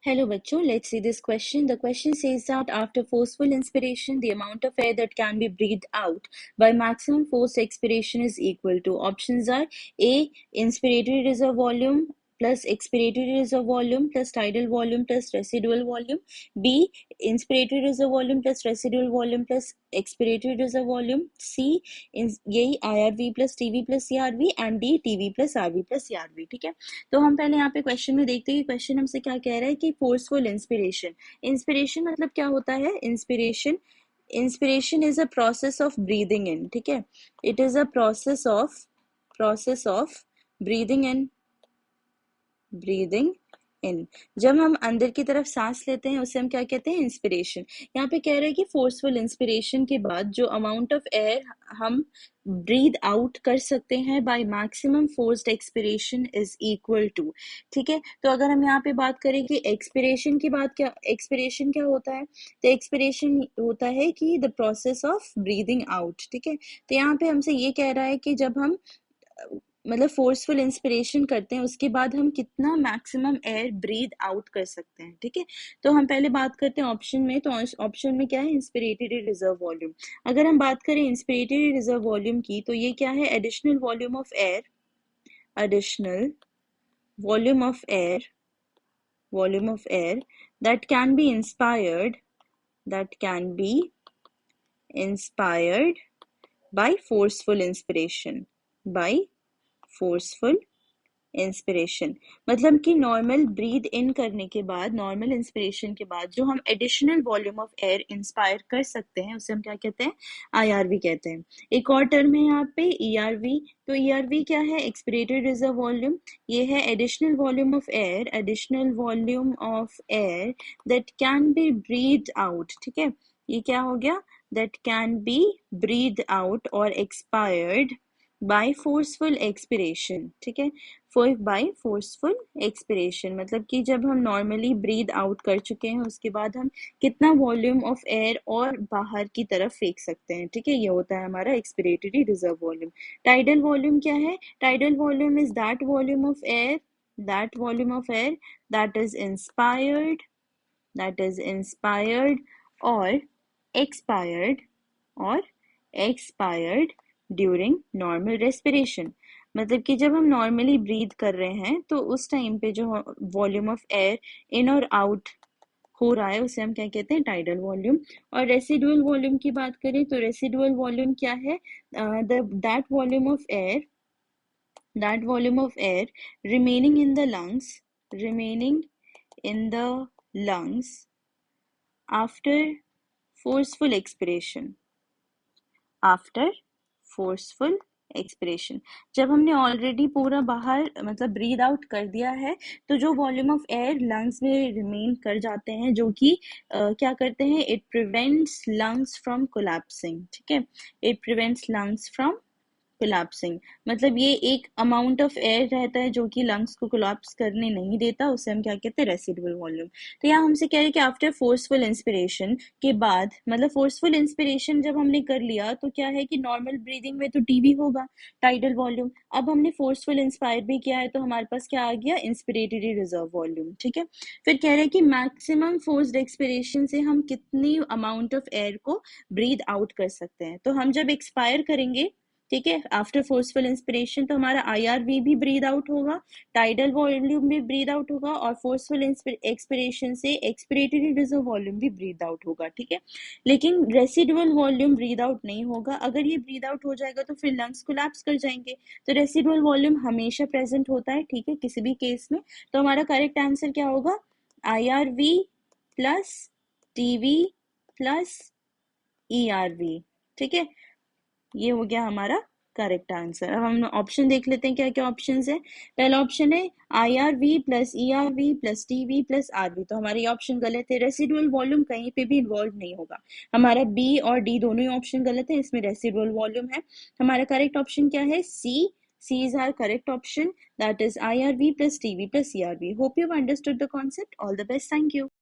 Hello bachcho, let's see this question. The question says that after forceful inspiration, the amount of air that can be breathed out by maximum forced expiration is equal to. Options are A. Inspiratory reserve volume plus expiratory reserve volume plus tidal volume plus residual volume. B. Inspiratory reserve volume plus residual volume plus expiratory reserve volume. C. यही IRV plus TV plus CRV and D. TV plus RV plus CRV. ठीक है, तो हम पहले यहाँ पे question में देखते हैं कि क्वेश्चन हमसे क्या कह रहा है कि फोर्सफुल इंस्पिरेशन। इंस्पिरेशन मतलब क्या होता है? Inspiration is a process of breathing in. ठीक है, it is a process of breathing in. जब हम अंदर की तरफ सांस लेते हैं उसे हम क्या कहते हैं? इंस्पिरेशन। यहाँ पे कह रहे हैं कि फोर्सफुल इंस्पिरेशन के बाद जो अमाउंट ऑफ एयर हम ब्रीद आउट कर सकते हैं by maximum forced expiration is equal to. ठीक है, तो अगर हम यहाँ पे बात करें कि एक्सपिरेशन की बात, क्या एक्सपिरेशन क्या होता है? तो एक्सपिरेशन होता है कि the process of breathing out. ठीक है, तो यहाँ पे हमसे ये कह रहा है कि जब हम मतलब फोर्सफुल इंस्पिरेशन करते हैं उसके बाद हम कितना मैक्सिमम एयर ब्रीद आउट कर सकते हैं। ठीक है, तो हम पहले बात करते हैं ऑप्शन में। तो ऑप्शन में क्या है? Inspiratory reserve volume. अगर हम बात करें इंस्पिरेटरी रिजर्व वॉल्यूम की, तो ये क्या है? Additional volume of air, additional volume of air, volume of air that can be inspired, that can be inspired by forceful inspiration, by forceful inspiration. मतलब कि नॉर्मल ब्रीद इन करने के बाद, नॉर्मल इंस्पिरेशन के बाद जो हम additional volume of air inspire कर सकते हैं उसे हम क्या कहते हैं? IRV कहते हैं। एक और टर्म है यहाँ पे ERV। तो ERV क्या है? Expiratory reserve volume. ये है additional volume of air, additional volume of air that can B breathe out. ठीक है, ये क्या हो गया? That can B breathe out और एक्सपायर्ड बाय फोर्सफुल एक्सपिरेशन। ठीक है, बाय फोर्सफुल एक्सपिरेशन मतलब कि जब हम नॉर्मली ब्रीद आउट कर चुके हैं उसके बाद हम कितना वॉल्यूम ऑफ एयर और बाहर की तरफ फेंक सकते हैं। ठीक है, ये होता है हमारा expiratory reserve volume. Tidal volume क्या है? Tidal volume is that volume of air, that volume of air that is inspired, that is inspired और एक्सपायर्ड, और एक्सपायर्ड ड्यूरिंग नॉर्मल रेस्पिरेशन। मतलब कि जब हम नॉर्मली ब्रीथ कर रहे हैं तो उस टाइम पे जो वॉल्यूम ऑफ एयर इन और आउट हो रहा है उसे हम क्या कहते हैं? Tidal volume. और रेसिडुअल वॉल्यूम की बात करें तो रेसिडुअल वॉल्यूम क्या है? That volume of air, that volume of air remaining in the lungs, remaining in the lungs after forceful expiration, after forceful expiration. जब हमने ऑलरेडी पूरा बाहर मतलब ब्रीद आउट कर दिया है तो जो वॉल्यूम ऑफ एयर लंग्स में रिमेन कर जाते हैं जो कि क्या करते हैं? It prevents lungs from collapsing. ठीक है, it prevents lungs from collapsing. मतलब ये एक अमाउंट ऑफ एयर रहता है जो कि लंग्स को कोलैप्स करने नहीं देता, उसे हम क्या कहते हैं? Residual volume. तो यहाँ हमसे कह रहे हैं कि आफ्टर फोर्सफुल इंस्पिरेशन के बाद, मतलब फोर्सफुल इंस्पिरेशन जब हमने कर लिया तो क्या है कि नॉर्मल ब्रीदिंग में तो टीवी होगा, टाइडल वॉल्यूम। अब हमने फोर्सफुल इंस्पायर भी किया है तो हमारे पास क्या आ गया? Inspiratory reserve volume. ठीक है, फिर कह रहे हैं कि मैक्सिमम फोर्स्ड एक्सपिरेशन से हम कितनी अमाउंट ऑफ एयर को ब्रीद आउट कर सकते हैं। तो हम जब एक्सपायर करेंगे, ठीक है, आफ्टर फोर्सफुल इंस्पिरेशन, तो हमारा IRV भी ब्रीद आउट होगा, टाइडल वॉल्यूम भी ब्रीद आउट होगा और फोर्सफुल एक्सपिरेशन से एक्सपिरेटरी रिजर्व वॉल्यूम भी ब्रीद आउट होगा। ठीक है, लेकिन रेसिडुअल वॉल्यूम ब्रीद आउट नहीं होगा। अगर ये ब्रीद आउट हो जाएगा तो फिर लंग्स कोलैप्स कर जाएंगे। तो रेसिडुअल वॉल्यूम हमेशा प्रेजेंट होता है, ठीक है, किसी भी केस में। तो हमारा करेक्ट आंसर क्या होगा? IRV plus TV plus ERV। ठीक है, ये हो गया हमारा करेक्ट आंसर। अब हम ऑप्शन देख लेते हैं क्या क्या ऑप्शन है। पहला ऑप्शन है IRV plus ERV plus TV plus RV। तो हमारा ये ऑप्शन गलत है, रेसिडुअल वॉल्यूम कहीं पे भी इन्वॉल्व नहीं होगा। हमारा B और D दोनों ही ऑप्शन गलत है, इसमें रेसिडुअल वॉल्यूम है। हमारा करेक्ट ऑप्शन क्या है? C is our correct option, that is IRV plus TV plus ERV. Hope you've understood the concept. All the best. Thank you.